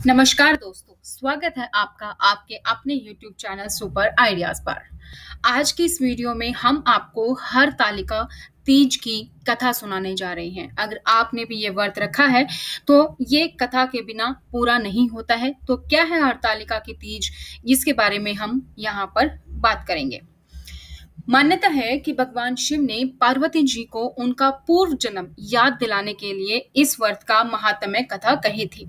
नमस्कार दोस्तों, स्वागत है आपका आपके अपने YouTube चैनल सुपर आइडियाज पर। आज की इस वीडियो में हम आपको हरतालिका तीज की कथा सुनाने जा रहे हैं। अगर आपने भी ये व्रत रखा है तो ये कथा के बिना पूरा नहीं होता है। तो क्या है हरतालिका की तीज, जिसके बारे में हम यहाँ पर बात करेंगे। मान्यता है कि भगवान शिव ने पार्वती जी को उनका पूर्व जन्म याद दिलाने के लिए इस व्रत का महात्म्य कथा कही थी।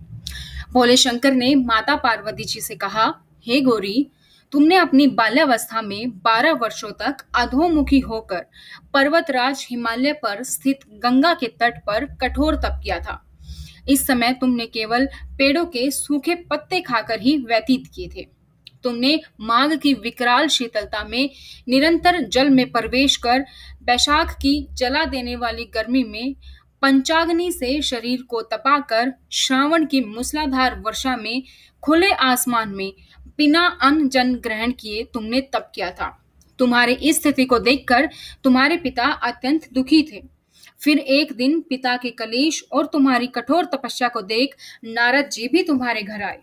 भोले शंकर ने माता पार्वती जी से कहा, हे गौरी, तुमने अपनी बाल्यावस्था में 12 वर्षों तक अधोमुखी होकर पर्वतराज हिमालय पर स्थित गंगा के तट पर कठोर तप किया था। इस समय तुमने केवल पेड़ों के सूखे पत्ते खाकर ही व्यतीत किए थे। तुमने माघ की विकराल शीतलता में निरंतर जल में प्रवेश कर बैशाख की जला देने वाली गर्मी में पंचाग्नि से शरीर को तपाकर श्रावण की मूसलाधार वर्षा में खुले आसमान में बिना अन्न जल ग्रहण किए तुमने तप किया था। तुम्हारी इस स्थिति को देखकर तुम्हारे पिता अत्यंत दुखी थे। फिर एक दिन पिता के कलेश और तुम्हारी कठोर तपस्या को देख नारद जी भी तुम्हारे घर आए।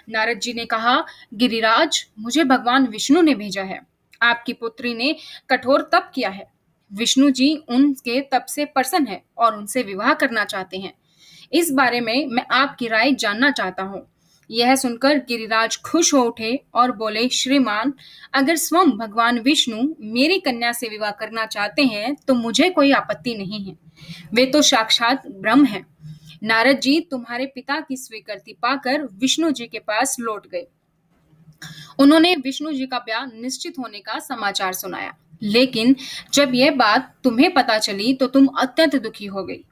नारद जी ने कहा, गिरिराज, मुझे भगवान विष्णु ने भेजा है। आपकी पुत्री ने कठोर तप किया है। विष्णु जी उनके तप से प्रसन्न है और उनसे विवाह करना चाहते हैं। इस बारे में मैं आपकी राय जानना चाहता हूँ। यह सुनकर गिरिराज खुश हो उठे और बोले, श्रीमान, अगर स्वयं भगवान विष्णु मेरी कन्या से विवाह करना चाहते हैं तो मुझे कोई आपत्ति नहीं है। वे तो साक्षात ब्रह्म हैं। नारद जी तुम्हारे पिता की स्वीकृति पाकर विष्णु जी के पास लौट गए। उन्होंने विष्णु जी का ब्याह निश्चित होने का समाचार सुनाया, लेकिन जब यह बात तुम्हें पता चली तो तुम अत्यंत दुखी हो गई।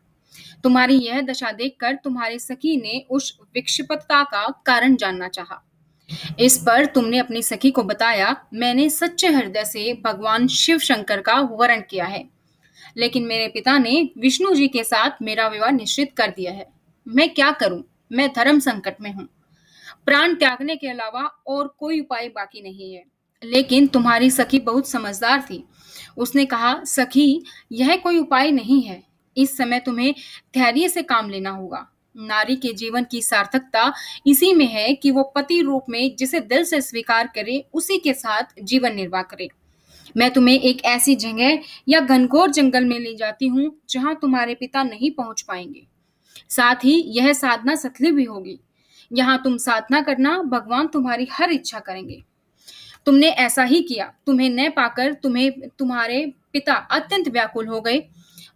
तुम्हारी यह दशा देखकर तुम्हारी सखी ने उस विक्षिप्तता का कारण जानना चाहा। इस पर तुमने अपनी सखी को बताया, मैंने सच्चे हृदय से भगवान शिव शंकर का वरण किया है, लेकिन मेरे पिता ने विष्णु जी के साथ मेरा विवाह निश्चित कर दिया है। मैं क्या करूं? मैं धर्म संकट में हूँ। प्राण त्यागने के अलावा और कोई उपाय बाकी नहीं है। लेकिन तुम्हारी सखी बहुत समझदार थी। उसने कहा, सखी, यह कोई उपाय नहीं है। इस समय तुम्हें धैर्य से काम लेना होगा। नारी के जीवन की सार्थकता इसी में है कि वो पति रूप में जिसे दिल से स्वीकार करे उसी के साथ जीवन निर्वाह करे। मैं तुम्हें एक ऐसी जगह या घनघोर जंगल में ले जाती हूँ जहां तुम्हारे पिता नहीं पहुंच पाएंगे। साथ ही यह साधना सतली भी होगी। यहाँ तुम साधना करना, भगवान तुम्हारी हर इच्छा करेंगे। तुमने ऐसा ही किया। तुम्हें न पाकर तुम्हारे पिता अत्यंत व्याकुल हो गए।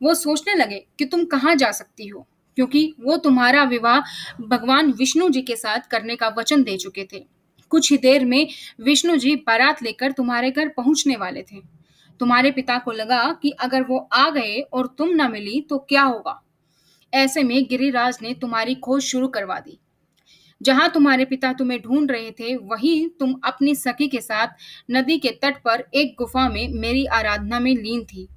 वो सोचने लगे कि तुम कहाँ जा सकती हो, क्योंकि वो तुम्हारा विवाह भगवान विष्णु जी के साथ करने का वचन दे चुके थे। कुछ ही देर में विष्णु जी बारात लेकर तुम्हारे घर पहुंचने वाले थे। तुम्हारे पिता को लगा कि अगर वो आ गए और तुम न मिली तो क्या होगा। ऐसे में गिरिराज ने तुम्हारी खोज शुरू करवा दी। जहां तुम्हारे पिता तुम्हें ढूंढ रहे थे, वहीं तुम अपनी सखी के साथ नदी के तट पर एक गुफा में मेरी आराधना में लीन थी।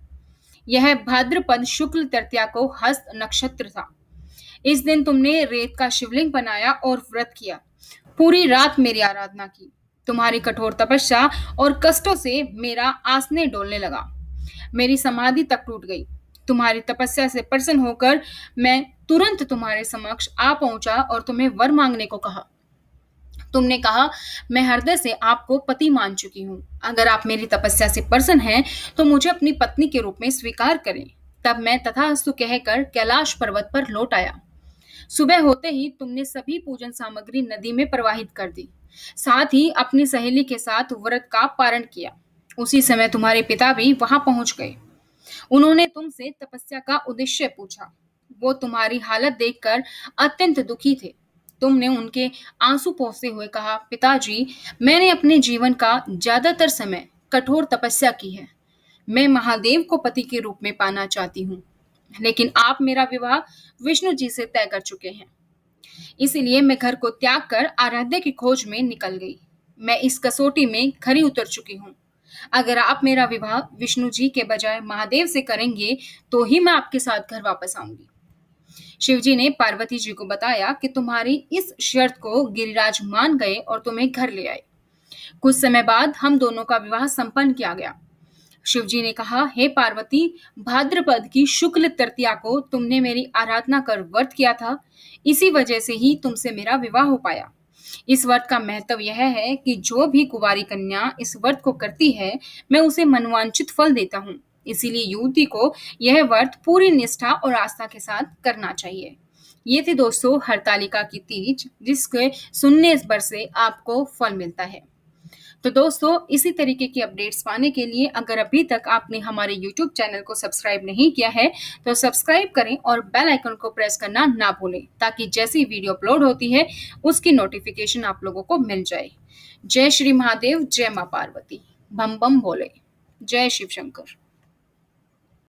यह भाद्रपद शुक्ल तृतीया को हस्त नक्षत्र था। इस दिन तुमने रेत का शिवलिंग बनाया और व्रत किया। पूरी रात मेरी आराधना की। तुम्हारी कठोर तपस्या और कष्टों से मेरा आसने डोलने लगा। मेरी समाधि तक टूट गई। तुम्हारी तपस्या से प्रसन्न होकर मैं तुरंत तुम्हारे समक्ष आ पहुंचा और तुम्हें वर मांगने को कहा। तुमने कहा, मैं हृदय से आपको पति मान चुकी हूँ। अगर आप मेरी तपस्या से प्रसन्न हैं तो मुझे अपनी पत्नी के रूप में स्वीकार करें। तब मैं तथास्तु कहकर कैलाश पर्वत पर लौट आया। सुबह होते ही तुमने सभी पूजन सामग्री नदी में प्रवाहित कर दी। साथ ही अपनी सहेली के साथ व्रत का पारण किया। उसी समय तुम्हारे पिता भी वहां पहुंच गए। उन्होंने तुमसे तपस्या का उद्देश्य पूछा। वो तुम्हारी हालत देखकर अत्यंत दुखी थे। तुमने उनके आंसू पोंछते हुए कहा, पिताजी, मैंने अपने जीवन का ज्यादातर समय कठोर तपस्या की है। मैं महादेव को पति के रूप में पाना चाहती हूँ, लेकिन आप मेरा विवाह विष्णु जी से तय कर चुके हैं। इसलिए मैं घर को त्याग कर आराध्य की खोज में निकल गई। मैं इस कसौटी में खरी उतर चुकी हूँ। अगर आप मेरा विवाह विष्णु जी के बजाय महादेव से करेंगे तो ही मैं आपके साथ घर वापस आऊंगी। शिवजी ने पार्वती जी को बताया कि तुम्हारी इस शर्त को गिरिराज मान गए और तुम्हें घर ले आए। कुछ समय बाद हम दोनों का विवाह संपन्न किया गया। शिवजी ने कहा, हे पार्वती, भाद्रपद की शुक्ल तृतीया को तुमने मेरी आराधना कर व्रत किया था, इसी वजह से ही तुमसे मेरा विवाह हो पाया। इस व्रत का महत्व यह है कि जो भी कुंवारी कन्या इस व्रत को करती है, मैं उसे मनवांछित फल देता हूँ। इसीलिए युवती को यह व्रत पूरी निष्ठा और आस्था के साथ करना चाहिए। ये थी दोस्तों हरतालिका की तीज, जिसके सुनने पर से आपको फल मिलता है। तो दोस्तों, इसी तरीके की अपडेट्स पाने के लिए अगर अभी तक आपने हमारे YouTube चैनल को सब्सक्राइब नहीं किया है तो सब्सक्राइब करें और बेल आइकन को प्रेस करना ना भूलें, ताकि जैसी वीडियो अपलोड होती है उसकी नोटिफिकेशन आप लोगों को मिल जाए। जय श्री महादेव, जय मां पार्वती, बम बम भोले, जय शिव शंकर।